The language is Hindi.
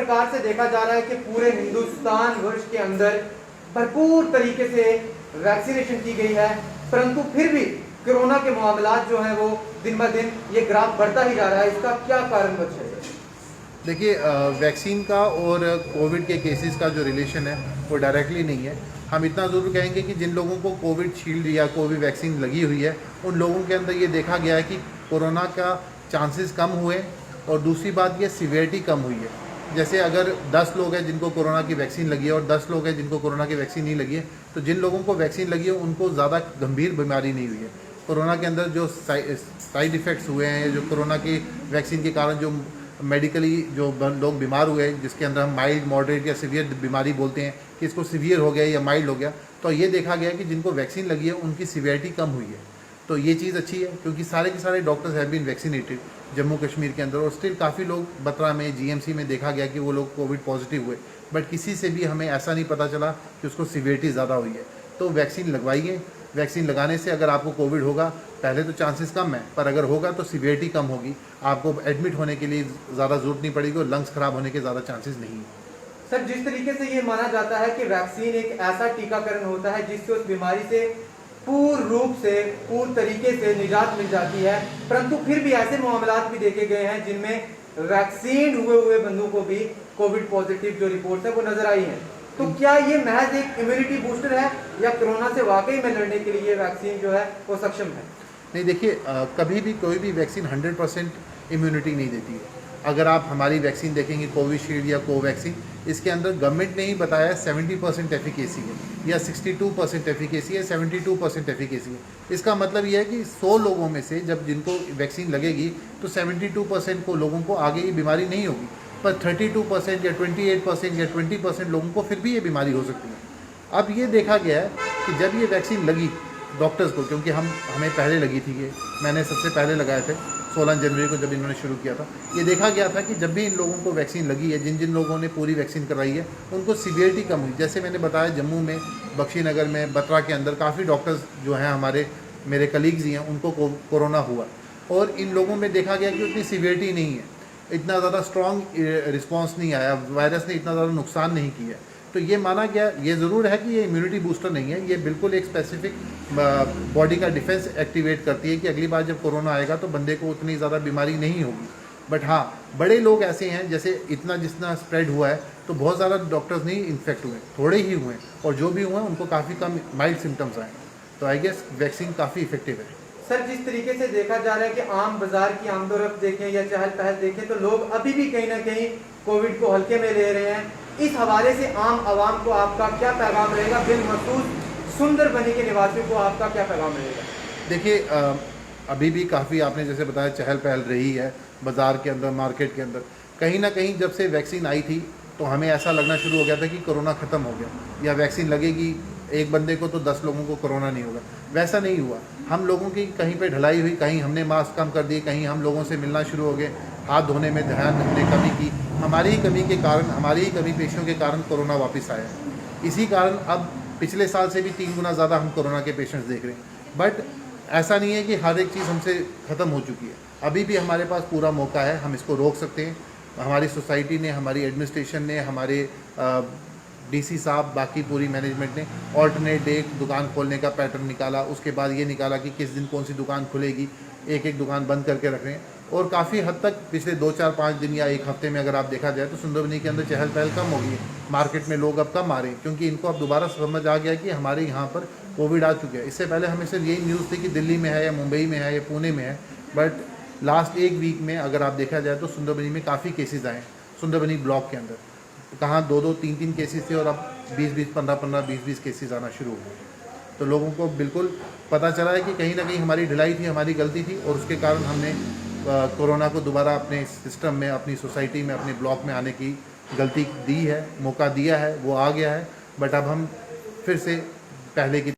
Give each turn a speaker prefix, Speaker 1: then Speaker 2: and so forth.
Speaker 1: प्रकार से देखा जा रहा है कि पूरे हिंदुस्तान वर्ष के अंदर भरपूर तरीके से वैक्सीनेशन की गई है, परंतु फिर भी कोरोना के मामलात जो हैं वो दिन ब दिन ये ग्राफ बढ़ता ही जा रहा है। इसका क्या कारण है सर?
Speaker 2: देखिए, वैक्सीन का और कोविड के केसेस का जो रिलेशन है वो डायरेक्टली नहीं है। हम इतना ज़रूर कहेंगे कि जिन लोगों को कोविड शील्ड या कोविड वैक्सीन लगी हुई है उन लोगों के अंदर ये देखा गया है कि कोरोना का चांसेस कम हुए, और दूसरी बात ये सीवियरिटी कम हुई है। जैसे अगर 10 लोग हैं जिनको कोरोना की वैक्सीन लगी है और 10 लोग हैं जिनको कोरोना की वैक्सीन नहीं लगी है, तो जिन लोगों को वैक्सीन लगी है उनको ज़्यादा गंभीर बीमारी नहीं हुई है। कोरोना के अंदर जो साइड इफ़ेक्ट्स हुए हैं, जो कोरोना की वैक्सीन के कारण जो मेडिकली जो लोग बीमार हुए, जिसके अंदर हम माइल्ड, मॉडरेट या सीवियर बीमारी बोलते हैं कि इसको सीवियर हो गया या माइल्ड हो गया, तो ये देखा गया कि जिनको वैक्सीन लगी है उनकी सीवियरिटी कम हुई है। तो ये चीज़ अच्छी है क्योंकि सारे के सारे doctors have been vaccinated Jammu Kashmir के अंदर, और स्टिल काफ़ी लोग बत्रा में, जीएमसी में देखा गया कि वो लोग कोविड पॉजिटिव हुए, बट किसी से भी हमें ऐसा नहीं पता चला कि उसको सीवियरिटी ज़्यादा हुई है। तो वैक्सीन लगवाइए। वैक्सीन लगाने से अगर आपको कोविड होगा, पहले तो चांसेस कम है, पर अगर होगा तो सीवियरिटी कम होगी, आपको एडमिट होने के लिए ज़्यादा ज़रूरत नहीं पड़ेगी और लंग्स ख़राब होने के ज़्यादा चांसेस नहीं है।
Speaker 1: सर, जिस तरीके से ये माना जाता है कि वैक्सीन एक ऐसा टीकाकरण होता है जिससे उस बीमारी से पूर्ण तरीके से निजात मिल जाती है, परंतु फिर भी ऐसे मामलात भी देखे गए हैं जिनमें वैक्सीन हुए बंदों को भी कोविड पॉजिटिव जो रिपोर्ट्स है वो नजर आई है। तो क्या ये महज एक इम्यूनिटी बूस्टर है या कोरोना से वाकई में लड़ने के लिए वैक्सीन जो है वो सक्षम है?
Speaker 2: नहीं, देखिए, कभी भी कोई भी वैक्सीन 100% इम्यूनिटी नहीं देती है। अगर आप हमारी वैक्सीन देखेंगे, कोविशील्ड या कोवैक्सीन, इसके अंदर गवर्नमेंट ने ही बताया 70% एफिकेसी है या 62% एफिकेसी है, 72% एफिकेसी है। इसका मतलब यह है कि 100 लोगों में से जब जिनको वैक्सीन लगेगी तो 72% को लोगों को आगे ये बीमारी नहीं होगी, पर 32% या 28% या 20% लोगों को फिर भी ये बीमारी हो सकती है। अब ये देखा गया है कि जब ये वैक्सीन लगी डॉक्टर्स को, क्योंकि हमें पहले लगी थी, ये मैंने सबसे पहले लगाए थे 16 जनवरी को जब इन्होंने शुरू किया था, ये देखा गया था कि जब भी इन लोगों को वैक्सीन लगी है, जिन जिन लोगों ने पूरी वैक्सीन कराई है, उनको सीवियरिटी कम हुई। जैसे मैंने बताया, जम्मू में, बख्शीनगर में, बत्रा के अंदर काफ़ी डॉक्टर्स जो हैं हमारे, मेरे कलीग्स ही हैं, उनको कोरोना हुआ, और इन लोगों में देखा गया कि उतनी सीवियरिटी नहीं है, इतना ज़्यादा स्ट्रॉन्ग रिस्पॉन्स नहीं आया, वायरस ने इतना ज़्यादा नुकसान नहीं किया। तो ये माना गया, ये ज़रूर है कि ये इम्यूनिटी बूस्टर नहीं है, ये बिल्कुल एक स्पेसिफिक बॉडी का डिफेंस एक्टिवेट करती है कि अगली बार जब कोरोना आएगा तो बंदे को उतनी ज़्यादा बीमारी नहीं होगी। बट हाँ, बड़े लोग ऐसे हैं, जैसे जितना स्प्रेड हुआ है तो बहुत ज़्यादा डॉक्टर्स नहीं इन्फेक्ट हुए, थोड़े ही हुए, और जो भी हुए उनको काफ़ी कम माइल्ड सिम्टम्स आए। तो आई गेस वैक्सीन काफ़ी इफेक्टिव है।
Speaker 1: सर, जिस तरीके से देखा जा रहा है कि आम बाजार की आमदोरफ्त देखें या चहल पहल देखें तो लोग अभी भी कहीं ना कहीं कोविड को हल्के में ले रहे हैं। इस हवाले से आम आवाम को आपका क्या पैगाम रहेगा? बिलमखसूस सुंदरबनी के निवासियों को आपका क्या पैगाम रहेगा?
Speaker 2: देखिए, अभी भी काफ़ी आपने जैसे बताया चहल पहल रही है बाज़ार के अंदर, मार्केट के अंदर। कहीं ना कहीं जब से वैक्सीन आई थी तो हमें ऐसा लगना शुरू हो गया था कि कोरोना ख़त्म हो गया, या वैक्सीन लगेगी एक बंदे को तो 10 लोगों को कोरोना नहीं होगा। वैसा नहीं हुआ। हम लोगों की कहीं पे ढलाई हुई, कहीं हमने मास्क कम कर दिए, कहीं हम लोगों से मिलना शुरू हो गए, हाथ धोने में ध्यान हमने कमी की। हमारी ही कमी के कारण, हमारी ही कमी पेशियों के कारण कोरोना वापस आया। इसी कारण अब पिछले साल से भी 3 गुना ज़्यादा हम कोरोना के पेशेंट्स देख रहे हैं। बट ऐसा नहीं है कि हर एक चीज़ हमसे ख़त्म हो चुकी है। अभी भी हमारे पास पूरा मौका है, हम इसको रोक सकते हैं। हमारी सोसाइटी ने, हमारी एडमिनिस्ट्रेशन ने, हमारे डीसी साहब, बाकी पूरी मैनेजमेंट ने ऑल्टरनेट डे दुकान खोलने का पैटर्न निकाला। उसके बाद ये निकाला कि किस दिन कौन सी दुकान खुलेगी, एक एक दुकान बंद करके रख रहे हैं। और काफ़ी हद तक पिछले 2, 4, 5 दिन या एक हफ्ते में अगर आप देखा जाए तो सुंदरबनी के अंदर चहल पहल कम हो गई है। मार्केट में लोग अब कम आ रहे हैं क्योंकि इनको अब दोबारा समझ आ गया कि हमारे यहाँ पर कोविड आ चुका है। इससे पहले हमें सिर्फ यही न्यूज़ थी कि दिल्ली में है या मुंबई में है या पुणे में है, बट लास्ट एक वीक में अगर आप देखा जाए तो सुंदरबनी में काफ़ी केसेस आए। सुंदरबनी ब्लॉक के अंदर कहाँ 2-2, 3-3 केसेस थे और अब 20-20, 15-15, 20-20 केसेस आना शुरू हो गए। तो लोगों को बिल्कुल पता चला है कि कहीं ना कहीं हमारी ढिलाई थी, हमारी गलती थी, और उसके कारण हमने कोरोना को दोबारा अपने सिस्टम में, अपनी सोसाइटी में, अपने ब्लॉक में आने की गलती दी है, मौका दिया है, वो आ गया है। बट अब हम फिर से पहले की